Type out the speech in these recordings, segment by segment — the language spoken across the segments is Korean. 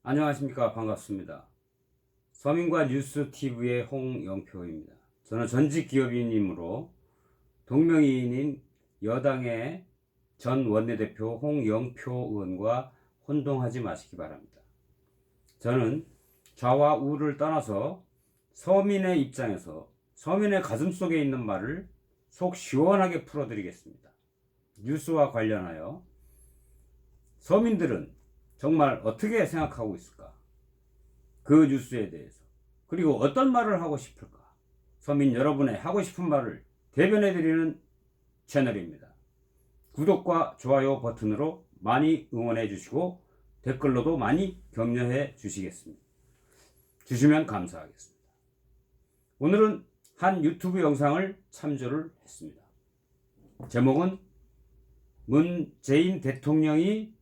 안녕하십니까. 반갑습니다. 서민과 뉴스TV의 홍영표입니다. 저는 전직 기업인이므로 동명이인인 여당의 전 원내대표 홍영표 의원과 혼동하지 마시기 바랍니다. 저는 좌와 우를 떠나서 서민의 입장에서 서민의 가슴속에 있는 말을 속 시원하게 풀어드리겠습니다. 뉴스와 관련하여 서민들은 정말 어떻게 생각하고 있을까? 그 뉴스에 대해서. 그리고 어떤 말을 하고 싶을까? 서민 여러분의 하고 싶은 말을 대변해드리는 채널입니다. 구독과 좋아요 버튼으로 많이 응원해 주시고 댓글로도 많이 격려해 주시면 감사하겠습니다. 오늘은 한 유튜브 영상을 참조를 했습니다. 제목은 문재인 대통령이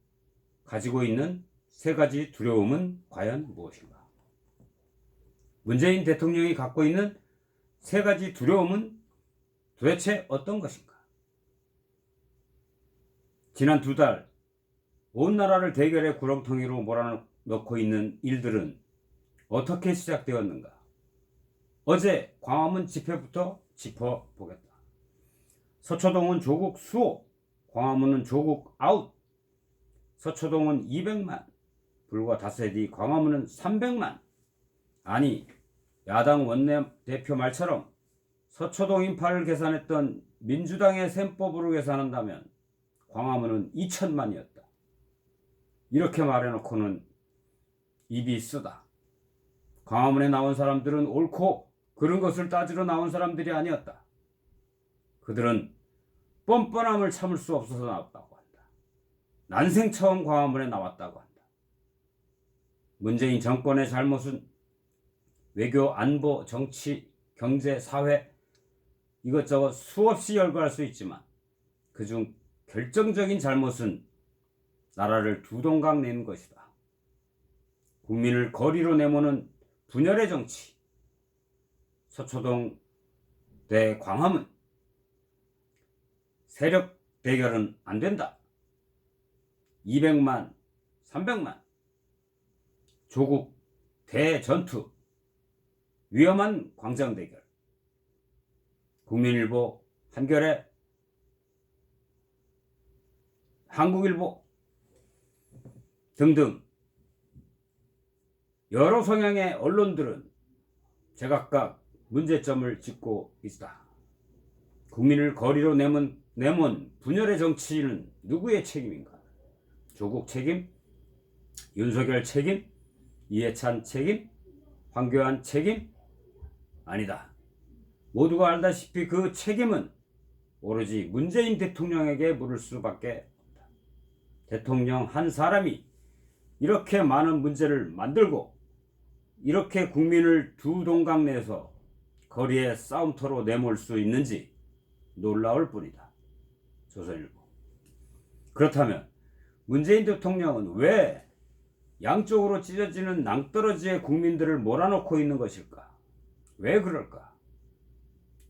가지고 있는 세 가지 두려움은 과연 무엇인가? 문재인 대통령이 갖고 있는 세 가지 두려움은 도대체 어떤 것인가? 지난 2달 온 나라를 대결의 구렁텅이로 몰아넣고 있는 일들은 어떻게 시작되었는가? 어제 광화문 집회부터 짚어보겠다. 서초동은 조국 수호, 광화문은 조국 아웃. 서초동은 200만, 불과 닷새 뒤 광화문은 300만. 아니, 야당 원내대표 말처럼 서초동 인파를 계산했던 민주당의 셈법으로 계산한다면 광화문은 2천만이었다. 이렇게 말해놓고는 입이 쓰다. 광화문에 나온 사람들은 옳고 그른 것을 따지러 나온 사람들이 아니었다. 그들은 뻔뻔함을 참을 수 없어서 나왔다고 한다. 난생 처음 광화문에 나왔다고 한다. 문재인 정권의 잘못은 외교, 안보, 정치, 경제, 사회 이것저것 수없이 열거할 수 있지만 그중 결정적인 잘못은 나라를 두 동강 내는 것이다. 국민을 거리로 내모는 분열의 정치. 서초동 대 광화문. 세력 대결은 안 된다. 200만, 300만. 조국 대전투. 위험한 광장 대결. 국민일보, 한겨레, 한국일보 등등 여러 성향의 언론들은 제각각 문제점을 짚고 있다. 국민을 거리로 내몬 분열의 정치는 누구의 책임인가? 조국 책임? 윤석열 책임? 이해찬 책임? 황교안 책임? 아니다. 모두가 알다시피 그 책임은 오로지 문재인 대통령에게 물을 수밖에 없다. 대통령 한 사람이 이렇게 많은 문제를 만들고 이렇게 국민을 두 동강 내서 거리에 싸움터로 내몰 수 있는지 놀라울 뿐이다. 조선일보. 그렇다면 문재인 대통령은 왜 양쪽으로 찢어지는 낭떠러지의 국민들을 몰아넣고 있는 것일까? 왜 그럴까?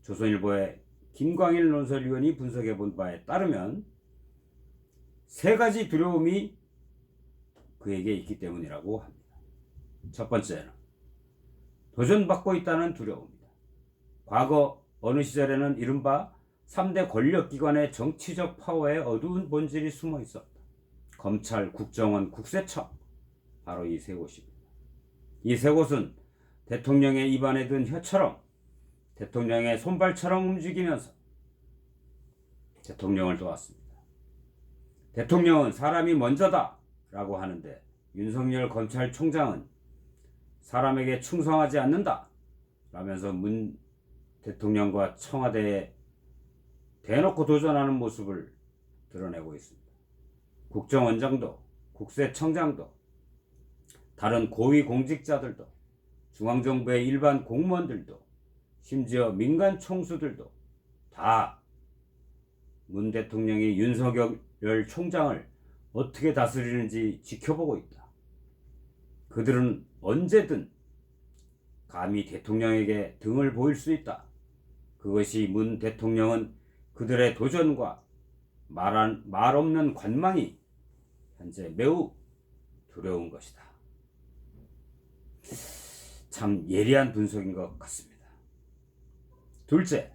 조선일보의 김광일 논설위원이 분석해 본 바에 따르면 세 가지 두려움이 그에게 있기 때문이라고 합니다. 첫 번째는 도전받고 있다는 두려움입니다. 과거 어느 시절에는 이른바 3대 권력기관의 정치적 파워에 어두운 본질이 숨어 있었다. 검찰, 국정원, 국세청, 바로 이 세 곳입니다. 이 세 곳은 대통령의 입안에 든 혀처럼 대통령의 손발처럼 움직이면서 대통령을 도왔습니다. 대통령은 사람이 먼저다 라고 하는데 윤석열 검찰총장은 사람에게 충성하지 않는다 라면서 문 대통령과 청와대에 대놓고 도전하는 모습을 드러내고 있습니다. 국정원장도 국세청장도 다른 고위 공직자들도 중앙정부의 일반 공무원들도 심지어 민간 총수들도 다 문 대통령이 윤석열 총장을 어떻게 다스리는지 지켜보고 있다. 그들은 언제든 감히 대통령에게 등을 보일 수 있다. 그것이 문 대통령은 그들의 도전과 말 없는 관망이 현재 매우 두려운 것이다. 참 예리한 분석인 것 같습니다. 둘째,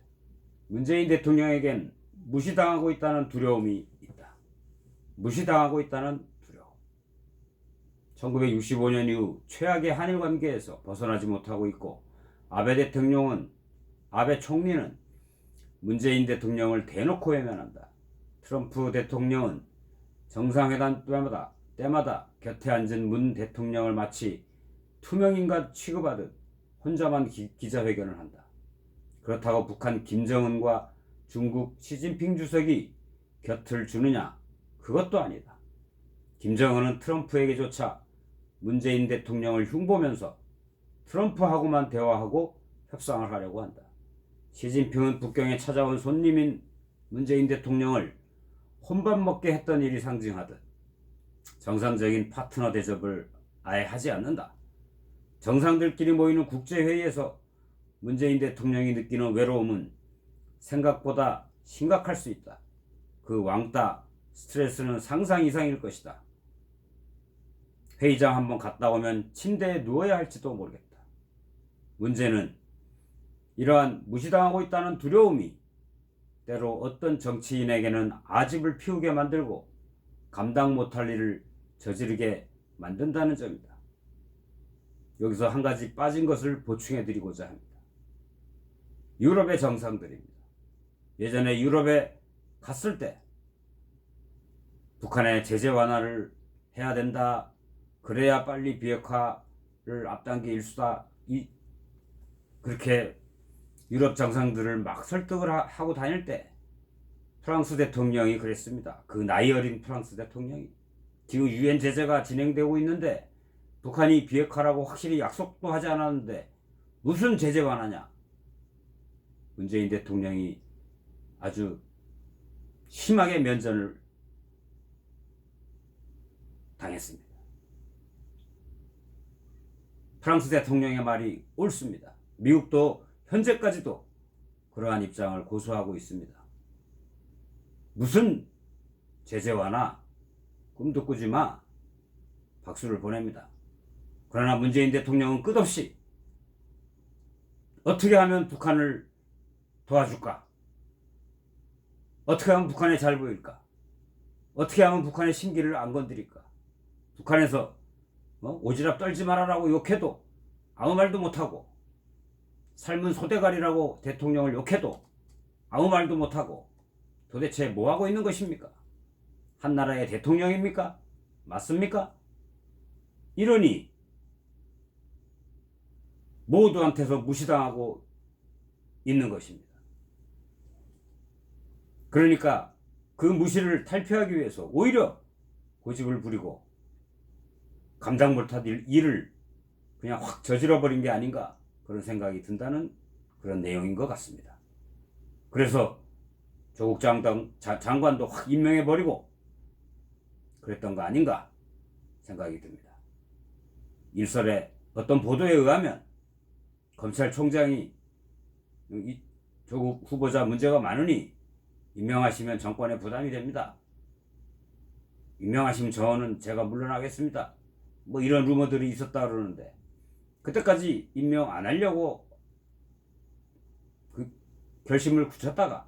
문재인 대통령에겐 무시당하고 있다는 두려움이 있다. 무시당하고 있다는 두려움. 1965년 이후 최악의 한일 관계에서 벗어나지 못하고 있고, 아베 총리는 문재인 대통령을 대놓고 외면한다. 트럼프 대통령은 정상회담 때마다 곁에 앉은 문 대통령을 마치 투명인간 취급하듯 혼자만 기자회견을 한다. 그렇다고 북한 김정은과 중국 시진핑 주석이 곁을 주느냐? 그것도 아니다. 김정은은 트럼프에게조차 문재인 대통령을 흉보면서 트럼프하고만 대화하고 협상을 하려고 한다. 시진핑은 북경에 찾아온 손님인 문재인 대통령을 혼밥 먹게 했던 일이 상징하듯 정상적인 파트너 대접을 아예 하지 않는다. 정상들끼리 모이는 국제회의에서 문재인 대통령이 느끼는 외로움은 생각보다 심각할 수 있다. 그 왕따, 스트레스는 상상 이상일 것이다. 회의장 한번 갔다 오면 침대에 누워야 할지도 모르겠다. 문제는 이러한 무시당하고 있다는 두려움이 때로 어떤 정치인에게는 아집을 피우게 만들고 감당 못할 일을 저지르게 만든다는 점이다. 여기서 한 가지 빠진 것을 보충해 드리고자 합니다. 유럽의 정상들입니다. 예전에 유럽에 갔을 때 북한의 제재 완화를 해야 된다. 그래야 빨리 비핵화를 앞당길 수다. 그렇게 유럽 정상들을 막 설득을 하고 다닐 때 프랑스 대통령이 그랬습니다. 그 나이 어린 프랑스 대통령이 지금 유엔 제재가 진행되고 있는데 북한이 비핵화라고 확실히 약속도 하지 않았는데 무슨 제재 완화냐. 문재인 대통령이 아주 심하게 면전을 당했습니다. 프랑스 대통령의 말이 옳습니다. 미국도 현재까지도 그러한 입장을 고수하고 있습니다. 무슨 제재 완화 꿈도 꾸지 마. 박수를 보냅니다. 그러나 문재인 대통령은 끝없이 어떻게 하면 북한을 도와줄까? 어떻게 하면 북한에 잘 보일까? 어떻게 하면 북한의 심기를 안 건드릴까? 북한에서 오지랖 떨지 말아라고 욕해도 아무 말도 못하고, 삶은 소대가리라고 대통령을 욕해도 아무 말도 못하고, 도대체 뭐하고 있는 것입니까? 한 나라의 대통령입니까? 맞습니까? 이러니 모두한테서 무시당하고 있는 것입니다. 그러니까 그 무시를 탈피하기 위해서 오히려 고집을 부리고 감당 못할 일을 그냥 확 저질러버린 게 아닌가, 그런 생각이 든다는 그런 내용인 것 같습니다. 그래서 조국 장관도 확 임명해버리고 그랬던 거 아닌가 생각이 듭니다. 일설에 어떤 보도에 의하면 검찰총장이 조국 후보자 문제가 많으니 임명하시면 정권에 부담이 됩니다. 임명하시면 저는 제가 물러나겠습니다. 뭐 이런 루머들이 있었다 그러는데, 그때까지 임명 안 하려고 그 결심을 굳혔다가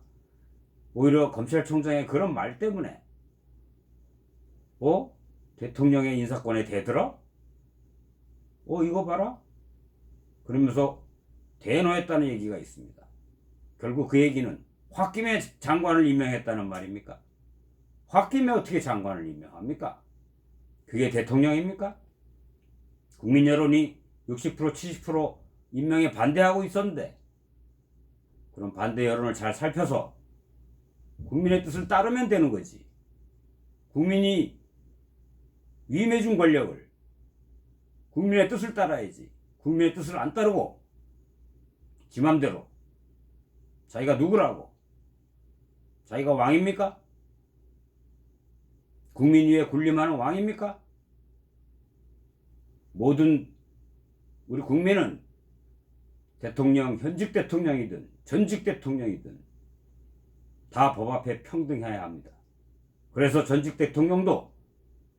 오히려 검찰총장의 그런 말 때문에 대통령의 인사권에 대들어? 이거 봐라? 그러면서 대노했다는 얘기가 있습니다. 결국 그 얘기는 홧김에 장관을 임명했다는 말입니까? 홧김에 어떻게 장관을 임명합니까? 그게 대통령입니까? 국민 여론이 60% 70% 임명에 반대하고 있었는데, 그럼 반대 여론을 잘 살펴서 국민의 뜻을 따르면 되는 거지. 국민이 위임해준 권력을 국민의 뜻을 따라야지. 국민의 뜻을 안 따르고 지 맘대로 자기가 누구라고, 자기가 왕입니까? 국민 위에 군림하는 왕입니까? 모든 우리 국민은 대통령, 현직 대통령이든 전직 대통령이든 다 법 앞에 평등해야 합니다. 그래서 전직 대통령도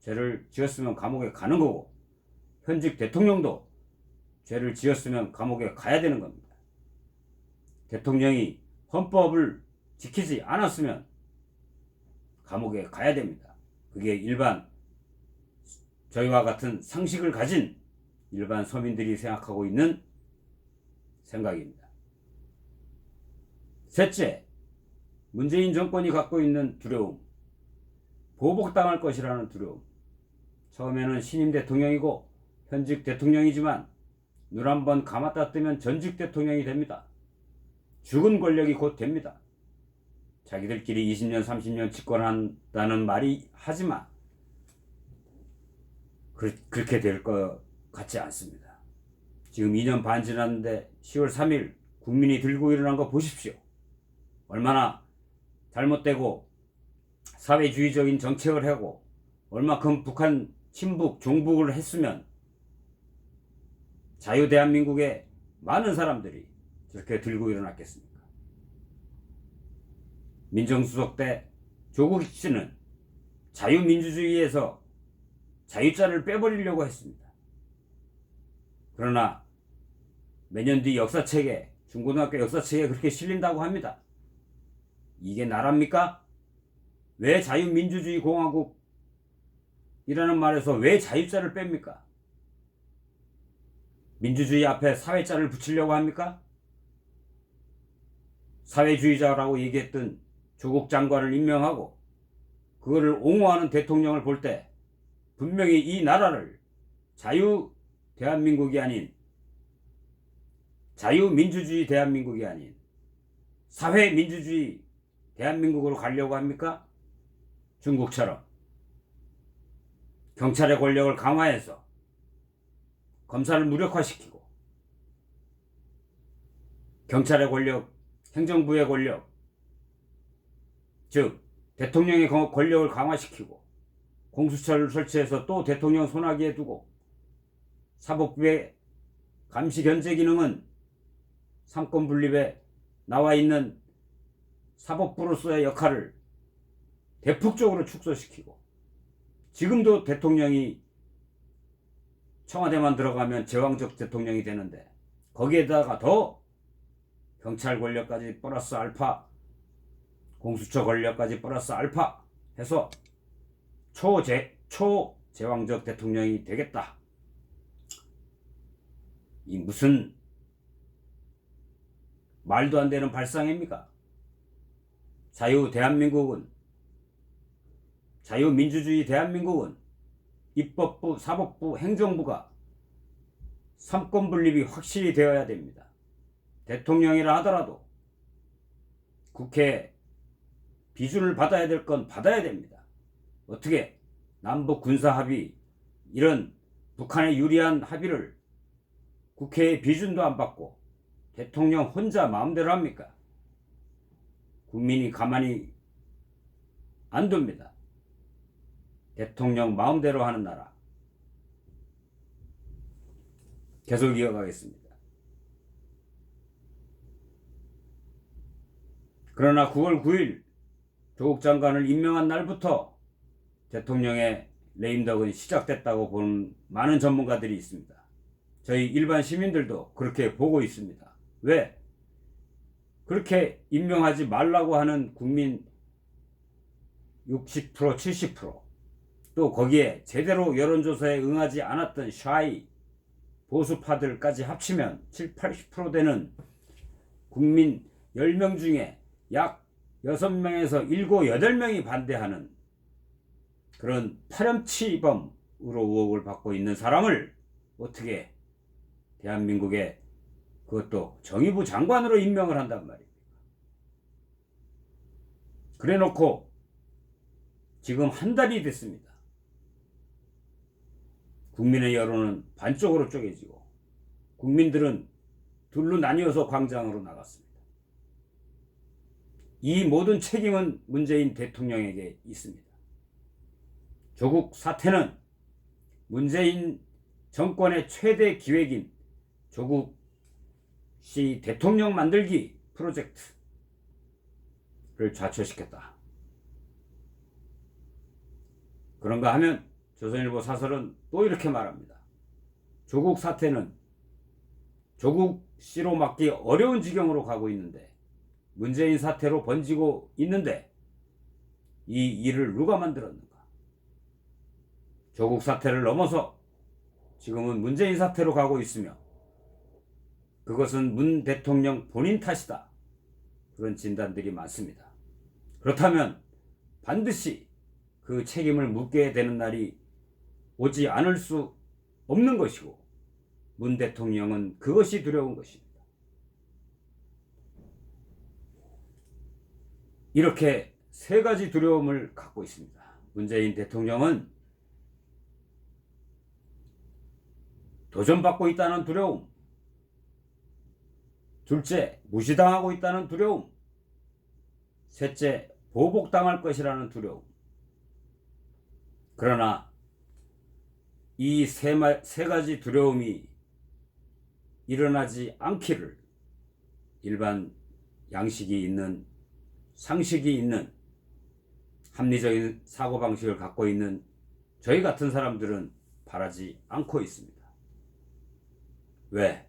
죄를 지었으면 감옥에 가는 거고, 현직 대통령도 죄를 지었으면 감옥에 가야 되는 겁니다. 대통령이 헌법을 지키지 않았으면 감옥에 가야 됩니다. 그게 일반 저희와 같은 상식을 가진 일반 서민들이 생각하고 있는 생각입니다. 셋째, 문재인 정권이 갖고 있는 두려움, 보복당할 것이라는 두려움. 처음에는 신임 대통령이고 현직 대통령이지만 눈 한번 감았다 뜨면 전직 대통령이 됩니다. 죽은 권력이 곧 됩니다. 자기들끼리 20년 30년 집권한다는 말이 하지만 그렇게 될 것 같지 않습니다. 지금 2년 반 지났는데 10월 3일 국민이 들고 일어난 거 보십시오. 얼마나 잘못되고 사회주의적인 정책을 하고 얼마큼 북한 친북 종북을 했으면 자유 대한민국의 많은 사람들이 저렇게 들고 일어났겠습니까? 민정수석 때 조국 씨는 자유민주주의에서 자유자를 빼버리려고 했습니다. 그러나 몇년 뒤 역사책에, 중고등학교 역사책에 그렇게 실린다고 합니다. 이게 나라입니까? 왜 자유민주주의 공화국이라는 말에서 왜 자유자를 뺍니까? 민주주의 앞에 사회자를 붙이려고 합니까? 사회주의자라고 얘기했던 조국 장관을 임명하고 그거를 옹호하는 대통령을 볼 때 분명히 이 나라를 자유 대한민국이 아닌 자유민주주의 대한민국이 아닌 사회민주주의 대한민국으로 가려고 합니까? 중국처럼 경찰의 권력을 강화해서 검사를 무력화시키고 경찰의 권력, 행정부의 권력, 즉 대통령의 권력을 강화시키고 공수처를 설치해서 또 대통령 손아귀에 두고 사법부의 감시 견제 기능은 삼권 분립에 나와 있는 사법부로서의 역할을 대폭적으로 축소시키고 지금도 대통령이 청와대만 들어가면 제왕적 대통령이 되는데 거기에다가 더 경찰 권력까지 플러스 알파, 공수처 권력까지 플러스 알파 해서 초제왕적 대통령이 되겠다. 이 무슨 말도 안 되는 발상입니까? 자유민주주의 대한민국은 입법부, 사법부, 행정부가 삼권 분립이 확실히 되어야 됩니다. 대통령이라 하더라도 국회 비준을 받아야 될 건 받아야 됩니다. 어떻게 남북 군사 합의 이런 북한에 유리한 합의를 국회의 비준도 안 받고 대통령 혼자 마음대로 합니까? 국민이 가만히 안 둡니다. 대통령 마음대로 하는 나라. 계속 이어가겠습니다. 그러나 9월 9일 조국 장관을 임명한 날부터 대통령의 레임덕은 시작됐다고 보는 많은 전문가들이 있습니다. 저희 일반 시민들도 그렇게 보고 있습니다. 왜? 그렇게 임명하지 말라고 하는 국민 60%, 70%, 또 거기에 제대로 여론조사에 응하지 않았던 샤이 보수파들까지 합치면 7, 80% 되는 국민 10명 중에 약 6명에서 7, 8명이 반대하는 그런 파렴치범으로 의혹을 받고 있는 사람을 어떻게 대한민국의 그것도 정의부 장관으로 임명을 한단 말입니다. 그래 놓고 지금 한 달이 됐습니다. 국민의 여론은 반쪽으로 쪼개지고 국민들은 둘로 나뉘어서 광장으로 나갔습니다. 이 모든 책임은 문재인 대통령에게 있습니다. 조국 사태는 문재인 정권의 최대 기획인 조국 씨 대통령 만들기 프로젝트를 좌초시켰다. 그런가 하면 조선일보 사설은 또 이렇게 말합니다. 조국 사태는 조국 씨로 막기 어려운 지경으로 가고 있는데, 문재인 사태로 번지고 있는데 이 일을 누가 만들었는가? 조국 사태를 넘어서 지금은 문재인 사태로 가고 있으며 그것은 문 대통령 본인 탓이다. 그런 진단들이 많습니다. 그렇다면 반드시 그 책임을 묻게 되는 날이 오지 않을 수 없는 것이고, 문 대통령은 그것이 두려운 것입니다. 이렇게 세 가지 두려움을 갖고 있습니다. 문재인 대통령은 도전받고 있다는 두려움, 둘째, 무시당하고 있다는 두려움, 셋째, 보복당할 것이라는 두려움. 그러나 이 세 가지 두려움이 일어나지 않기를 일반 양식이 있는, 상식이 있는, 합리적인 사고방식을 갖고 있는 저희 같은 사람들은 바라지 않고 있습니다. 왜?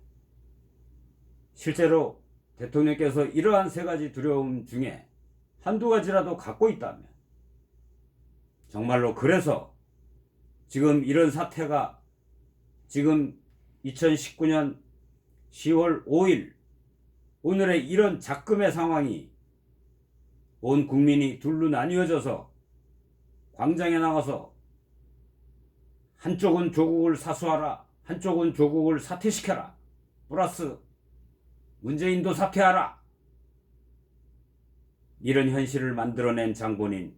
실제로 대통령께서 이러한 세 가지 두려움 중에 한두 가지라도 갖고 있다면, 정말로 그래서 지금 이런 사태가, 지금 2019년 10월 5일 오늘의 이런 작금의 상황이 온 국민이 둘로 나뉘어져서 광장에 나가서 한쪽은 조국을 사수하라, 한쪽은 조국을 사퇴시켜라, 플러스 문재인도 사퇴하라, 이런 현실을 만들어낸 장본인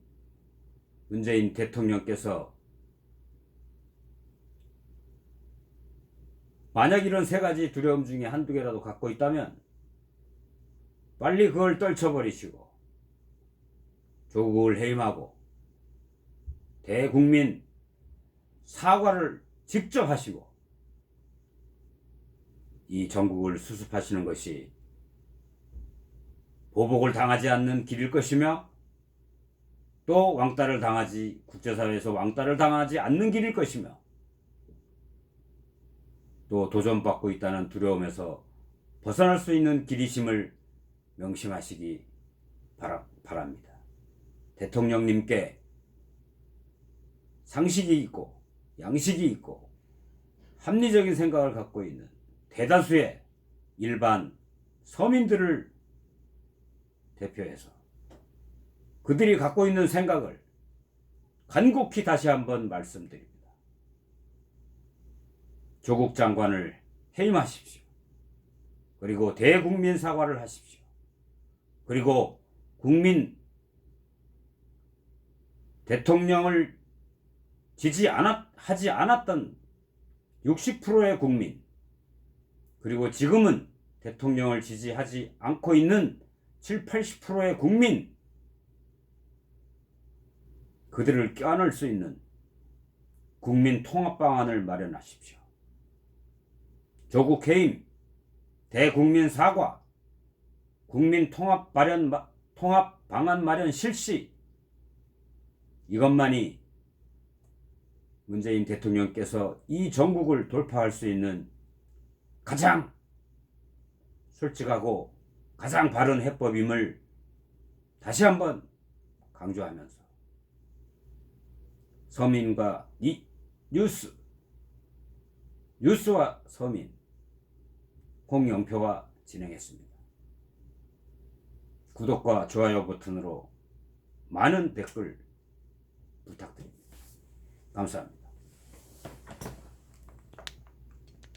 문재인 대통령께서 만약 이런 세 가지 두려움 중에 한두 개라도 갖고 있다면 빨리 그걸 떨쳐버리시고 조국을 해임하고 대국민 사과를 직접 하시고 이 전국을 수습하시는 것이 보복을 당하지 않는 길일 것이며, 또 국제사회에서 왕따를 당하지 않는 길일 것이며, 또 도전받고 있다는 두려움에서 벗어날 수 있는 길이심을 명심하시기 바랍니다. 대통령님께 상식이 있고 양식이 있고 합리적인 생각을 갖고 있는 대다수의 일반 서민들을 대표해서 그들이 갖고 있는 생각을 간곡히 다시 한번 말씀드립니다. 조국 장관을 해임하십시오. 그리고 대국민 사과를 하십시오. 그리고 대통령을 하지 않았던 60%의 국민, 그리고 지금은 대통령을 지지하지 않고 있는 70-80%의 국민, 그들을 껴안을 수 있는 국민 통합 방안을 마련하십시오. 조국 해임, 대국민 사과, 국민 통합 방안 마련 실시, 이것만이 문재인 대통령께서 이 전국을 돌파할 수 있는 가장 솔직하고 가장 바른 해법임을 다시 한번 강조하면서 서민과 뉴스와 서민 홍영표가 진행했습니다. 구독과 좋아요 버튼으로 많은 댓글 부탁드립니다. 감사합니다.